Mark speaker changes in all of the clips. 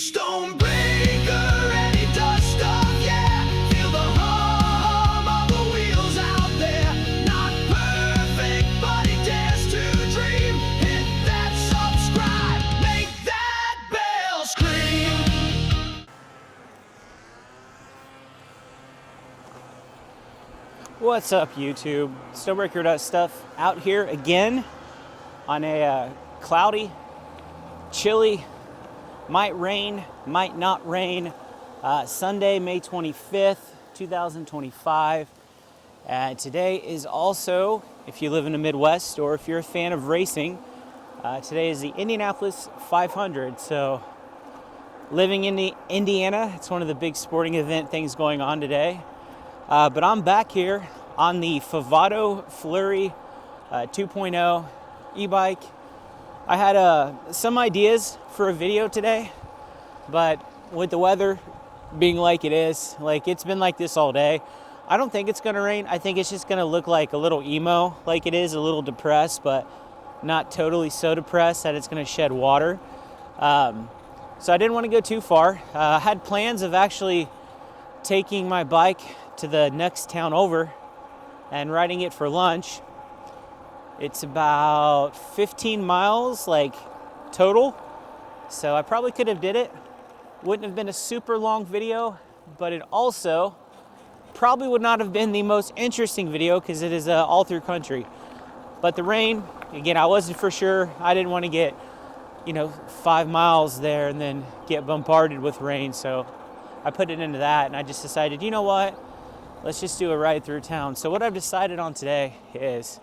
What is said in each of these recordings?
Speaker 1: He's Stonebraker and he does stuff, yeah. Feel the hum of the wheels out there. Not perfect, but he dares to dream. Hit that subscribe, make that bell scream.
Speaker 2: What's up, YouTube? Stonebraker does stuff out here again on a cloudy, chilly, might rain, might not rain, Sunday, May 25th, 2025. Today is also, if you live in the Midwest or if you're a fan of racing, today is the Indianapolis 500. So living in Indiana, it's one of the big sporting event things going on today. But I'm back here on the Favado Flurry 2.0 e-bike. I had some ideas for a video today, but with the weather being like it is, like it's been like this all day, I don't think it's gonna rain. I think it's just gonna look like a little emo, like it is, a little depressed, but not totally so depressed that it's gonna shed water. So I didn't want to go too far. I had plans of actually taking my bike to the next town over and riding it for lunch. It's about 15 miles like total, so I probably could have did it. Wouldn't have been a super long video, but it also probably would not have been the most interesting video because it is all through country. But the rain, again, I wasn't for sure. I didn't want to get 5 miles there and then get bombarded with rain, so I put it into that, and I just decided, you know what, let's just do a ride through town. So what I've decided on today is,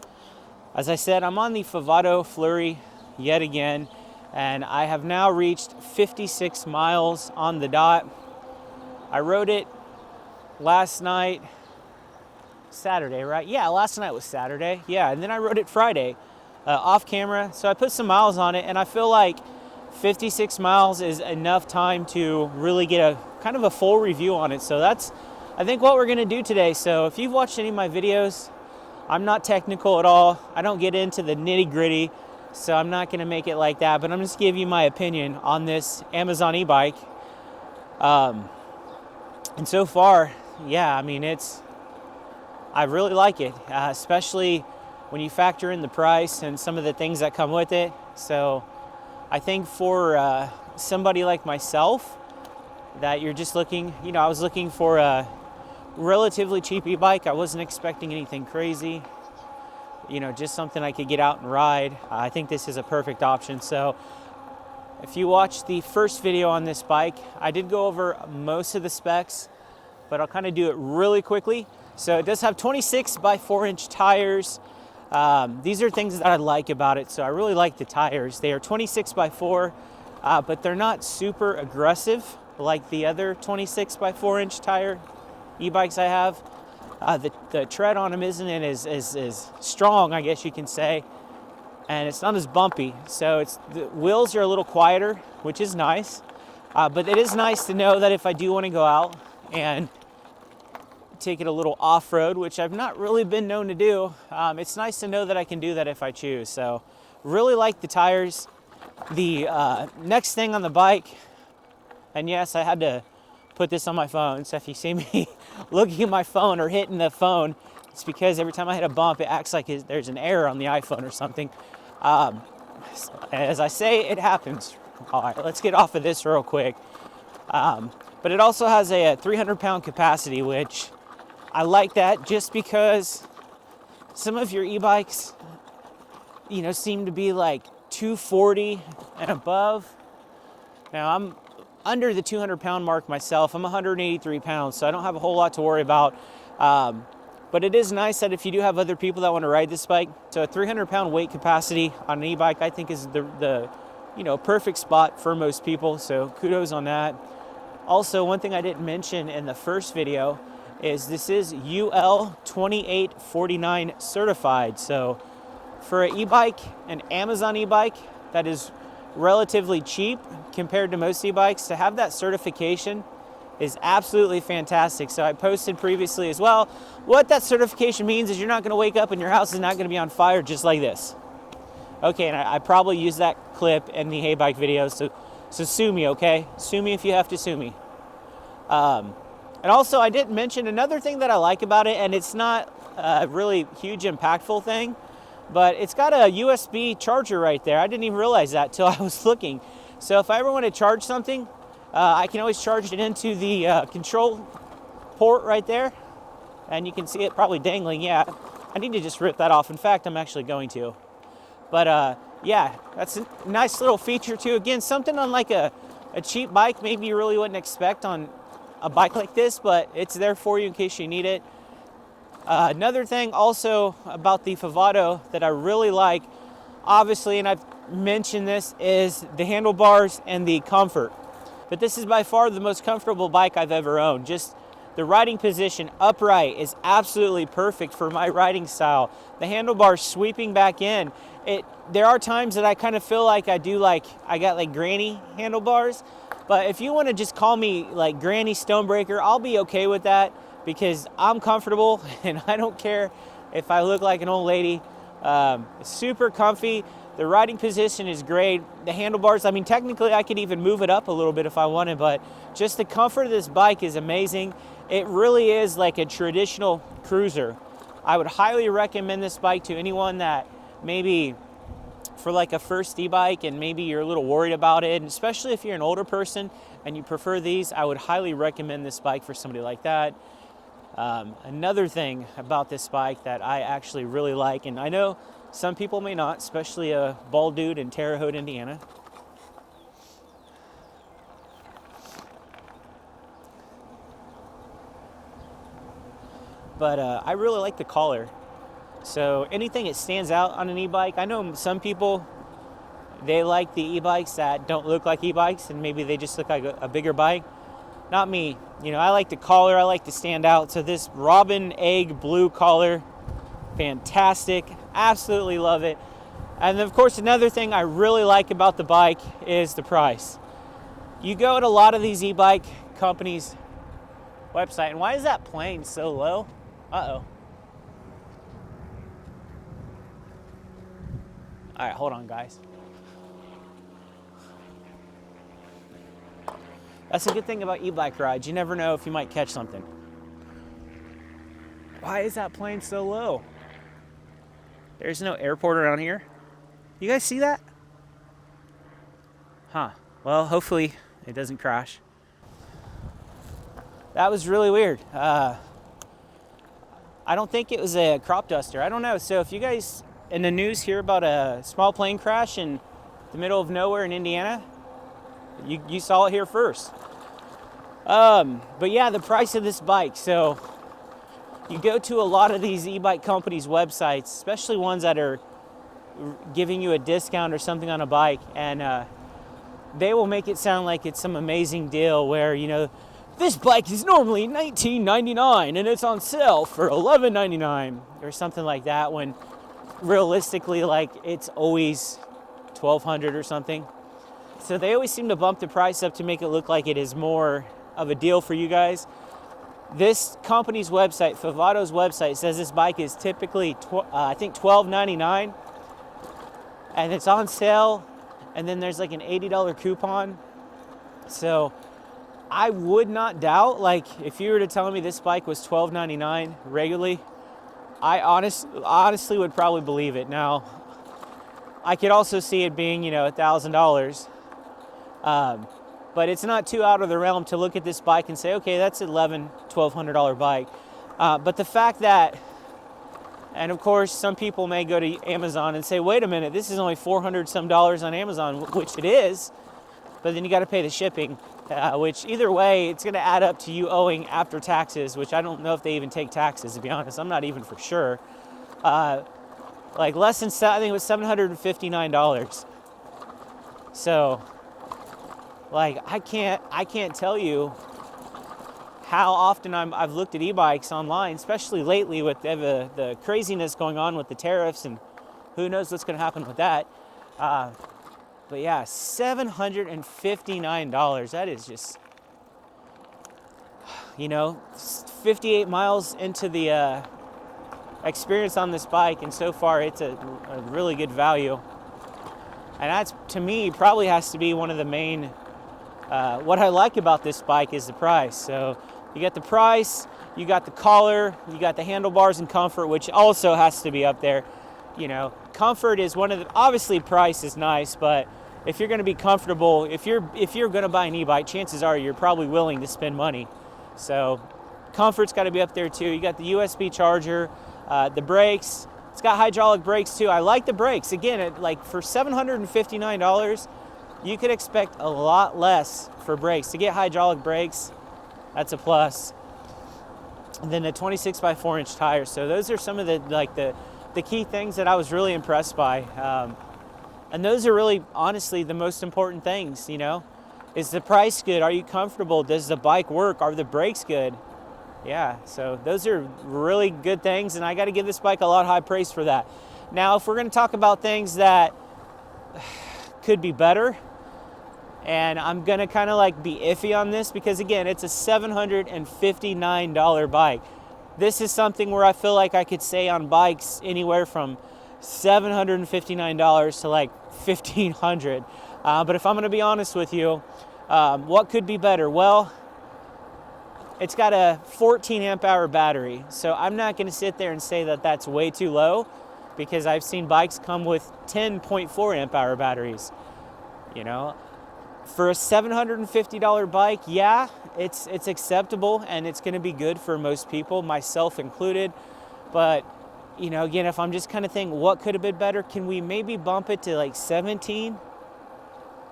Speaker 2: as I said, I'm on the Favado Flurry yet again, and I have now reached 56 miles on the dot. I rode it last night, Saturday, right? Yeah, last night was Saturday. Yeah, and then I rode it Friday off camera. So I put some miles on it, and I feel like 56 miles is enough time to really get a kind of a full review on it. So that's, I think, what we're gonna do today. So if you've watched any of my videos, I'm not technical at all. I don't get into the nitty gritty, so I'm not gonna make it like that, but I'm just give you my opinion on this Amazon e-bike. And so far, yeah, I mean, I really like it, especially when you factor in the price and some of the things that come with it. So I think for somebody like myself, that you're just looking, I was looking for a relatively cheap e-bike. I wasn't expecting anything crazy, just something I could get out and ride. I think this is a perfect option. So if you watched the first video on this bike, I did go over most of the specs, but I'll kind of do it really quickly. So it does have 26 by 4-inch tires. These are things that I like about it. So I really like the tires. They are 26 by 4, but they're not super aggressive like the other 26 by 4-inch tire e-bikes I have. The tread on them isn't as strong, I guess you can say, and it's not as bumpy. So the wheels are a little quieter, which is nice. But it is nice to know that if I do want to go out and take it a little off-road, which I've not really been known to do, it's nice to know that I can do that if I choose. So really like the tires. The next thing on the bike, and yes, I had to put this on my phone, so if you see me looking at my phone or hitting the phone, it's because every time I hit a bump, it acts like there's an error on the iPhone or something. As I say, it happens. All right, let's get off of this real quick. But it also has a 300-pound capacity, which I like that just because some of your e-bikes, seem to be like 240 and above. Now, I'm under the 200-pound mark myself. I'm 183 pounds, so I don't have a whole lot to worry about. But it is nice that if you do have other people that want to ride this bike, so a 300-pound weight capacity on an e-bike, I think is the perfect spot for most people. So kudos on that. Also, one thing I didn't mention in the first video is this is UL 2849 certified. So for an e-bike, an Amazon e-bike that is relatively cheap compared to most e-bikes, to have that certification is absolutely fantastic. So I posted previously as well, what that certification means is you're not going to wake up and your house is not going to be on fire just like this. Okay, and I probably used that clip in the Hey Bike video, so So sue me, okay? Sue me if you have to sue me. And also, I didn't mention another thing that I like about it, and it's not a really huge, impactful thing, but it's got a USB charger right there. I didn't even realize that till I was looking. So if I ever want to charge something, I can always charge it into the control port right there, and you can see it probably dangling. Yeah, I need to just rip that off. In fact, I'm actually going to. But yeah, that's a nice little feature too. Again, something on like a cheap bike maybe you really wouldn't expect on a bike like this, but it's there for you in case you need it. Another thing also about the Favado that I really like, obviously, and I've mentioned this, is the handlebars and the comfort. But this is by far the most comfortable bike I've ever owned. Just the riding position upright is absolutely perfect for my riding style. The handlebars sweeping back in, there are times that I kind of feel like I got like granny handlebars. But if you want to just call me like Granny Stonebraker, I'll be okay with that because I'm comfortable and I don't care if I look like an old lady. It's super comfy. The riding position is great. The handlebars, I mean, technically I could even move it up a little bit if I wanted, but just the comfort of this bike is amazing. It really is like a traditional cruiser. I would highly recommend this bike to anyone that maybe for like a first e-bike and maybe you're a little worried about it, and especially if you're an older person and you prefer these, I would highly recommend this bike for somebody like that. Another thing about this bike that I actually really like, and I know some people may not, especially a bald dude in Terre Haute, Indiana. But I really like the collar. So anything that stands out on an e-bike, I know some people, they like the e-bikes that don't look like e-bikes and maybe they just look like a bigger bike. Not me. You know, I like the collar, I like to stand out. So this robin egg blue collar, fantastic. Absolutely love it. And of course, another thing I really like about the bike is the price. You go to a lot of these e-bike companies' website, and why is that plane so low? Uh-oh. All right, hold on, guys. That's a good thing about e-bike rides. You never know if you might catch something. Why is that plane so low? There's no airport around here. You guys see that? Huh. Well, hopefully it doesn't crash. That was really weird. I don't think it was a crop duster. I don't know. So if you guys in the news hear about a small plane crash in the middle of nowhere in Indiana, you saw it here first. But yeah, the price of this bike. So you go to a lot of these e-bike companies' websites, especially ones that are giving you a discount or something on a bike, and they will make it sound like it's some amazing deal where, you know, this bike is normally $19.99 and it's on sale for $11.99 or something like that, when realistically, like, it's always $1,200 or something. So they always seem to bump the price up to make it look like it is more of a deal for you guys. This company's website, Favado's website, says this bike is typically I think $12.99, and it's on sale, and then there's like an $80 coupon. So I would not doubt, like, if you were to tell me this bike was $12.99 regularly, I honestly would probably believe it. Now, I could also see it being, you know, $1,000. But it's not too out of the realm to look at this bike and say, okay, that's an $1,200 bike. But the fact that, and of course, some people may go to Amazon and say, wait a minute, this is only $400 some on Amazon, which it is, but then you got to pay the shipping, which either way, it's going to add up to you owing after taxes, which I don't know if they even take taxes, to be honest. I'm not even for sure. Like less than, I think it was $759. So, like, I can't tell you how often I've looked at e-bikes online, especially lately with the craziness going on with the tariffs, and who knows what's going to happen with that. But yeah, $759. That is just, you know, 58 miles into the experience on this bike, and so far it's a really good value. And that's, to me, probably has to be one of the main, what I like about this bike is the price. So you got the price, you got the collar, you got the handlebars and comfort, which also has to be up there. You know, comfort is one of the, obviously price is nice, but if you're going to be comfortable, if you're going to buy an e-bike, chances are you're probably willing to spend money. So comfort's got to be up there too. You got the USB charger, the brakes. It's got hydraulic brakes too. I like the brakes. Again, like for $759, you could expect a lot less for brakes. To get hydraulic brakes, that's a plus. And then the 26 by 4 inch tires. So those are some of the key things that I was really impressed by. And those are really, honestly, the most important things, you know. Is the price good? Are you comfortable? Does the bike work? Are the brakes good? Yeah, so those are really good things, and I got to give this bike a lot of high praise for that. Now, if we're going to talk about things that could be better, and I'm going to kind of like be iffy on this because, again, it's a $759 bike. This is something where I feel like I could say on bikes anywhere from $759 to like $1,500. But if I'm going to be honest with you, what could be better? Well, it's got a 14 amp hour battery. So I'm not going to sit there and say that that's way too low, because I've seen bikes come with 10.4 amp hour batteries. You know, for a $750 bike, yeah, it's acceptable, and it's going to be good for most people, myself included. But, you know, again, if I'm just kind of thinking what could have been better, can we maybe bump it to like 17?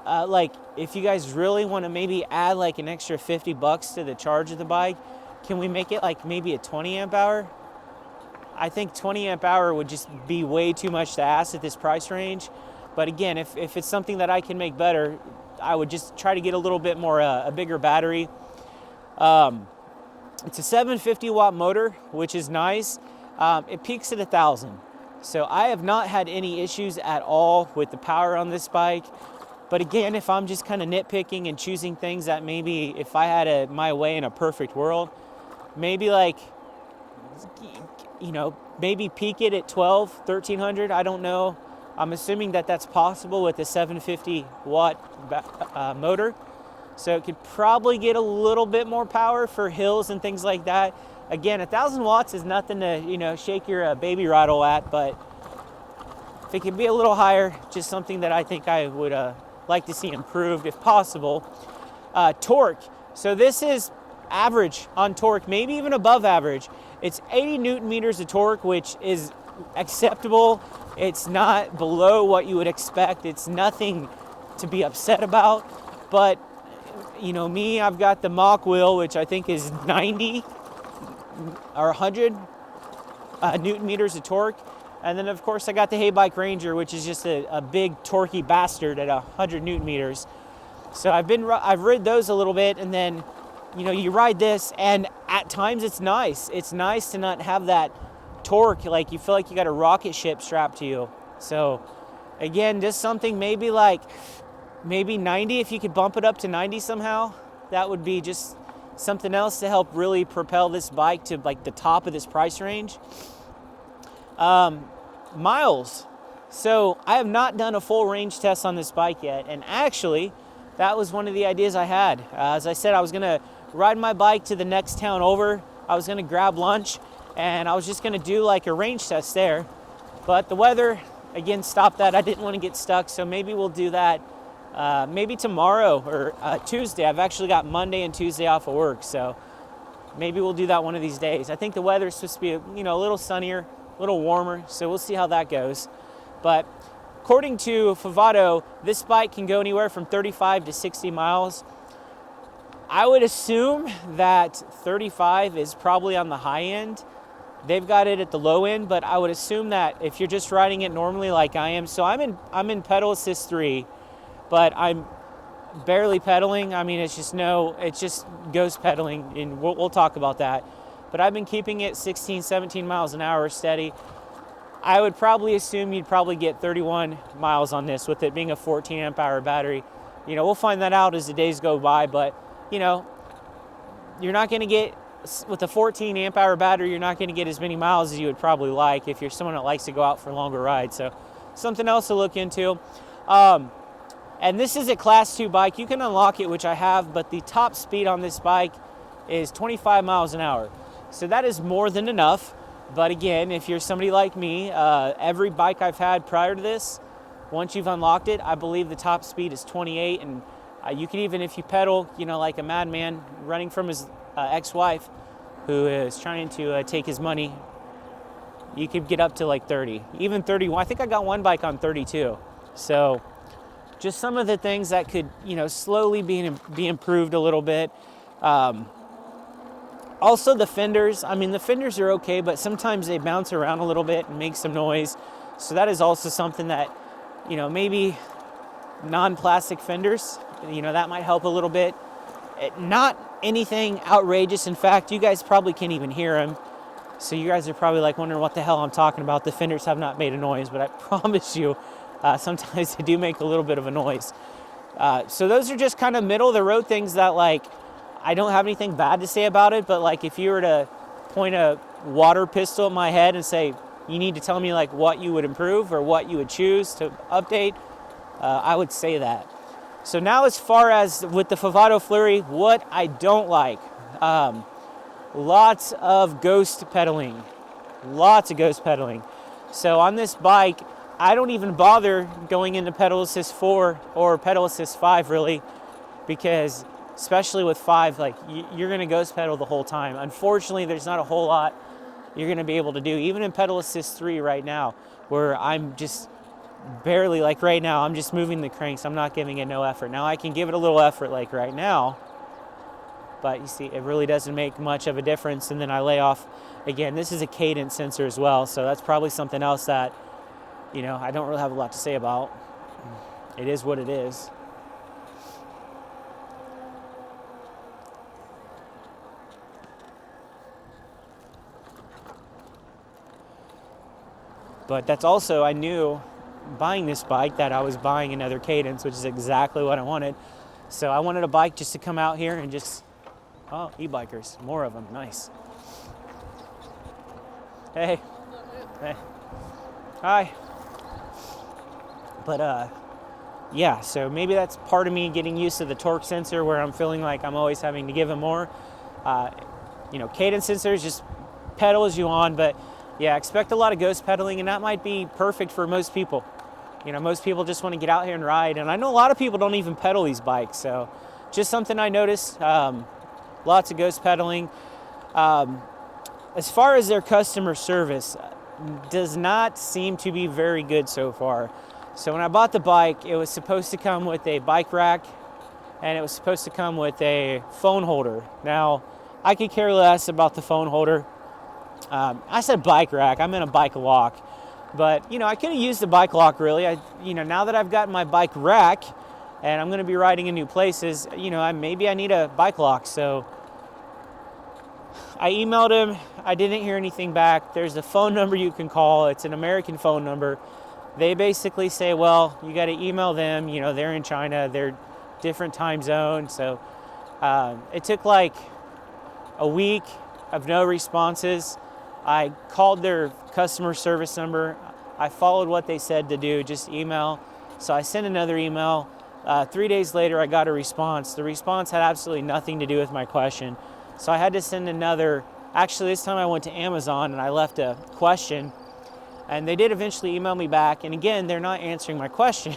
Speaker 2: Like, if you guys really want to maybe add like an extra $50 to the charge of the bike, can we make it like maybe a 20 amp hour? I think 20 amp hour would just be way too much to ask at this price range. But again, if it's something that I can make better, I would just try to get a little bit more, a bigger battery. It's a 750 watt motor, which is nice. It peaks at 1,000. So I have not had any issues at all with the power on this bike. But again, if I'm just kind of nitpicking and choosing things that maybe if I had my way in a perfect world, maybe like, you know, maybe peak it at 1,300, I don't know. I'm assuming that that's possible with a 750 watt motor. So it could probably get a little bit more power for hills and things like that. Again, 1,000 watts is nothing to, you know, shake your baby rattle at, but if it could be a little higher, just something that I think I would like to see improved if possible. Torque. So this is average on torque, maybe even above average. It's 80 Newton meters of torque, which is acceptable. It's not below what you would expect. It's nothing to be upset about. But, you know, me, I've got the Mach wheel, which I think is 90 or 100 Newton meters of torque. And then, of course, I got the Ebike Ranger, which is just a big torquey bastard at 100 Newton meters. So I've rid those a little bit, and then, you know, you ride this, and at times it's nice. It's nice to not have that torque, like you feel like you got a rocket ship strapped to you. So, again, just something maybe 90, if you could bump it up to 90 somehow, that would be just something else to help really propel this bike to like the top of this price range. Miles. So I have not done a full range test on this bike yet, and actually that was one of the ideas I had. As I said, I was gonna ride my bike to the next town over. I was gonna grab lunch, and I was just gonna do like a range test there, but the weather again stopped that. I didn't want to get stuck, so maybe we'll do that maybe tomorrow or Tuesday. I've actually got Monday and Tuesday off of work, so maybe we'll do that one of these days. I think the weather is supposed to be a little sunnier, a little warmer, so we'll see how that goes. But according to Favado, this bike can go anywhere from 35 to 60 miles. I would assume that 35 is probably on the high end. They've got it at the low end, but I would assume that if you're just riding it normally like I am, so I'm in pedal assist 3, but I'm barely pedaling. I mean, it just goes pedaling, and we'll talk about that. But I've been keeping it 16, 17 miles an hour steady. I would probably assume you'd probably get 31 miles on this with it being a 14 amp hour battery. You know, we'll find that out as the days go by, but you know, you're not going to get, with a 14 amp hour battery, you're not going to get as many miles as you would probably like if you're someone that likes to go out for longer rides. So something else to look into. And this is a class 2 bike. You can unlock it, which I have, but the top speed on this bike is 25 miles an hour. So that is more than enough. But again, if you're somebody like me, every bike I've had prior to this, once you've unlocked it, I believe the top speed is 28. And you can even, if you pedal, like a madman running from his ex-wife who is trying to take his money, you could get up to like 30, even 31. I think I got one bike on 32. So just some of the things that could, slowly be improved a little bit. Also the fenders. I mean, the fenders are okay, but sometimes they bounce around a little bit and make some noise. So that is also something that, maybe non-plastic fenders, that might help a little bit. Not anything outrageous. In fact, you guys probably can't even hear them. So you guys are probably like wondering what the hell I'm talking about. The fenders have not made a noise, but I promise you, sometimes they do make a little bit of a noise. So those are just kind of middle of the road things that I don't have anything bad to say about it, but if you were to point a water pistol at my head and say, you need to tell me what you would improve or what you would choose to update, I would say that. So now as far as with the Favado Flurry, what I don't like, lots of ghost pedaling. So on this bike, I don't even bother going into pedal assist 4 or pedal assist 5 really, because especially with 5, you're going to ghost pedal the whole time. Unfortunately, there's not a whole lot you're going to be able to do. Even in pedal assist 3 right now, where I'm just barely, right now, I'm just moving the cranks. I'm not giving it no effort. Now, I can give it a little effort right now, but you see, it really doesn't make much of a difference. And then I lay off. Again, this is a cadence sensor as well, so that's probably something else that, I don't really have a lot to say about. It is what it is. But that's also, I knew buying this bike that I was buying another cadence, which is exactly what I wanted. So I wanted a bike just to come out here and just, oh, e-bikers, more of them, nice. Hey. Hi. But yeah, so maybe that's part of me getting used to the torque sensor where I'm feeling like I'm always having to give it more. Cadence sensors, just pedal as you on, but yeah, expect a lot of ghost pedaling, and that might be perfect for most people. Most people just want to get out here and ride, and I know a lot of people don't even pedal these bikes, so just something I noticed. Lots of ghost pedaling. As far as their customer service, does not seem to be very good so far. So when I bought the bike, it was supposed to come with a bike rack, and it was supposed to come with a phone holder. Now, I could care less about the phone holder. I said bike rack, I meant a bike lock. But, I could have used the bike lock really. Now that I've got my bike rack and I'm going to be riding in new places, maybe I need a bike lock. So I emailed him. I didn't hear anything back. There's a phone number you can call. It's an American phone number. They basically say, well, you got to email them. They're in China. They're different time zone. So it took a week of no responses. I called their customer service number. I followed what they said to do, just email. So I sent another email. 3 days later, I got a response. The response had absolutely nothing to do with my question. So I had to send another. Actually, this time I went to Amazon and I left a question. And they did eventually email me back. And again, they're not answering my question.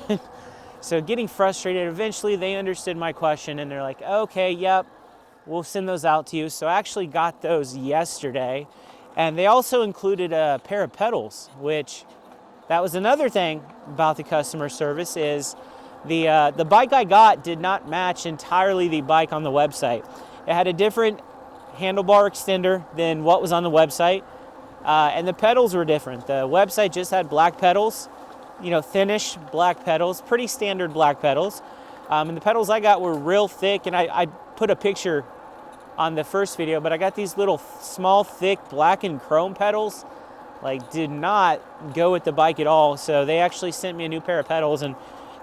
Speaker 2: So getting frustrated, eventually they understood my question and they're like, okay, yep, we'll send those out to you. So I actually got those yesterday. And they also included a pair of pedals, which that was another thing about the customer service is the bike I got did not match entirely the bike on the website. It had a different handlebar extender than what was on the website, and the pedals were different. The website just had black pedals, thinnish black pedals, pretty standard black pedals. And the pedals I got were real thick, and I put a picture on the first video, but I got these little small, thick, black and chrome pedals, did not go with the bike at all. So they actually sent me a new pair of pedals, and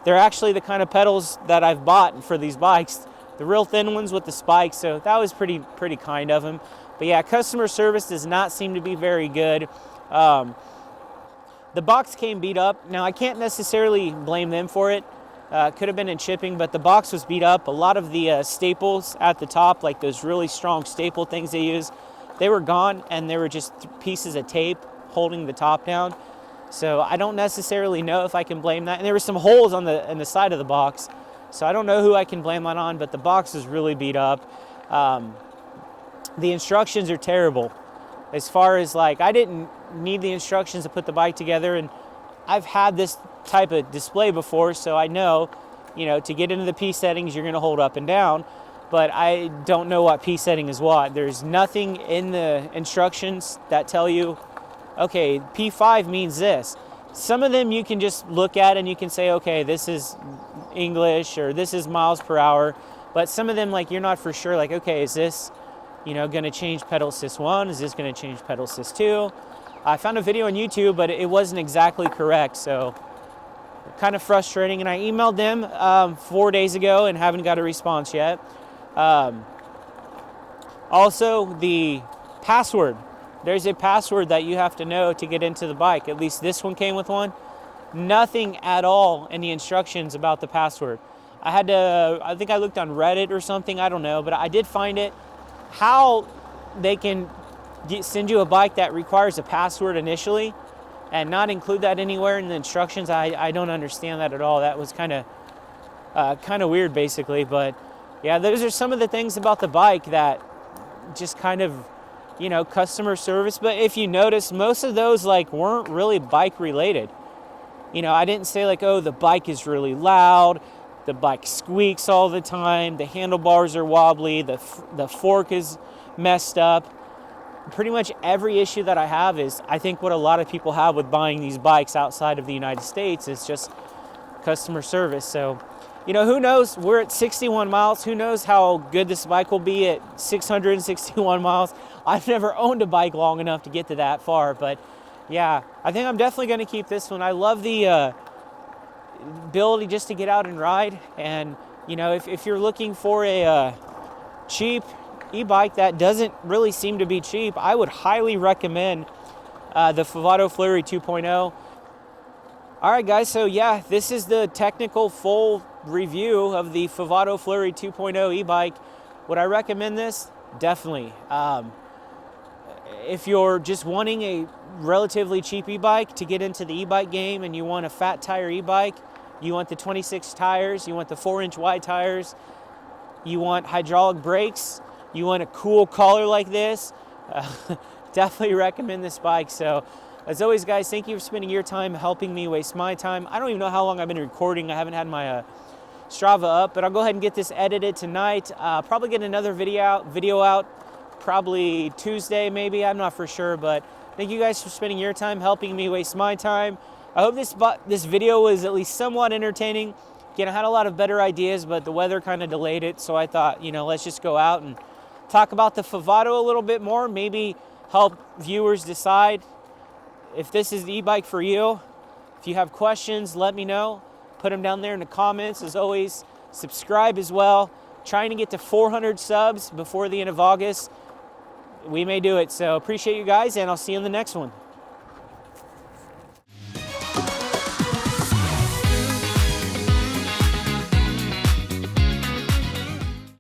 Speaker 2: they're actually the kind of pedals that I've bought for these bikes, the real thin ones with the spikes. So that was pretty kind of them. But yeah, customer service does not seem to be very good. The box came beat up. Now, I can't necessarily blame them for it. Could have been in shipping, but the box was beat up. A lot of the staples at the top, like those really strong staple things they use, they were gone, and they were just pieces of tape holding the top down. So I don't necessarily know if I can blame that. And there were some holes on the side of the box, so I don't know who I can blame that on, but the box was really beat up. The instructions are terrible. As far as like, I didn't need the instructions to put the bike together, and I've had this type of display before, so I know, to get into the P settings, you're gonna hold up and down, but I don't know what P setting is what. There's nothing in the instructions that tell you, okay, P5 means this. Some of them you can just look at and you can say, okay, this is English or this is miles per hour, but some of them, like, you're not for sure, like, okay, is this, gonna change pedal assist 1? Is this gonna change pedal assist 2? I found a video on YouTube, but it wasn't exactly correct, so kind of frustrating. And I emailed them 4 days ago and haven't got a response yet. Also, the password. There's a password that you have to know to get into the bike. At least this one came with one. Nothing at all in the instructions about the password. I think I looked on Reddit or something, I don't know, but I did find it. How they can send you a bike that requires a password initially and not include that anywhere in the instructions, I don't understand that at all. That was kind of weird, basically. But yeah, those are some of the things about the bike that just kind of, customer service. But if you notice, most of those weren't really bike related. I didn't say oh, the bike is really loud, the bike squeaks all the time, the handlebars are wobbly, the fork is messed up. Pretty much every issue that I have is, I think, what a lot of people have with buying these bikes outside of the United States is just customer service. So, who knows? We're at 61 miles. Who knows how good this bike will be at 661 miles? I've never owned a bike long enough to get to that far, but yeah, I think I'm definitely going to keep this one. I love the ability just to get out and ride. And, if you're looking for a cheap e-bike that doesn't really seem to be cheap, I would highly recommend the Favato Flurry 2.0. All right, guys, so yeah, this is the technical full review of the Favato Flurry 2.0 e-bike. Would I recommend this? Definitely. If you're just wanting a relatively cheap e-bike to get into the e-bike game, and you want a fat tire e-bike, you want the 26 tires, you want the 4-inch wide tires, you want hydraulic brakes, you want a cool collar like this, definitely recommend this bike. So, as always, guys, thank you for spending your time helping me waste my time. I don't even know how long I've been recording. I haven't had my Strava up, but I'll go ahead and get this edited tonight. Probably get another video out probably Tuesday, maybe. I'm not for sure, but thank you guys for spending your time helping me waste my time. I hope this video was at least somewhat entertaining. Again, I had a lot of better ideas, but the weather kind of delayed it, so I thought, let's just go out and talk about the Favato a little bit more, maybe help viewers decide if this is the e-bike for you. If you have questions, let me know. Put them down there in the comments. As always, subscribe as well. Trying to get to 400 subs before the end of August. We may do it. So appreciate you guys, and I'll see you in the next one.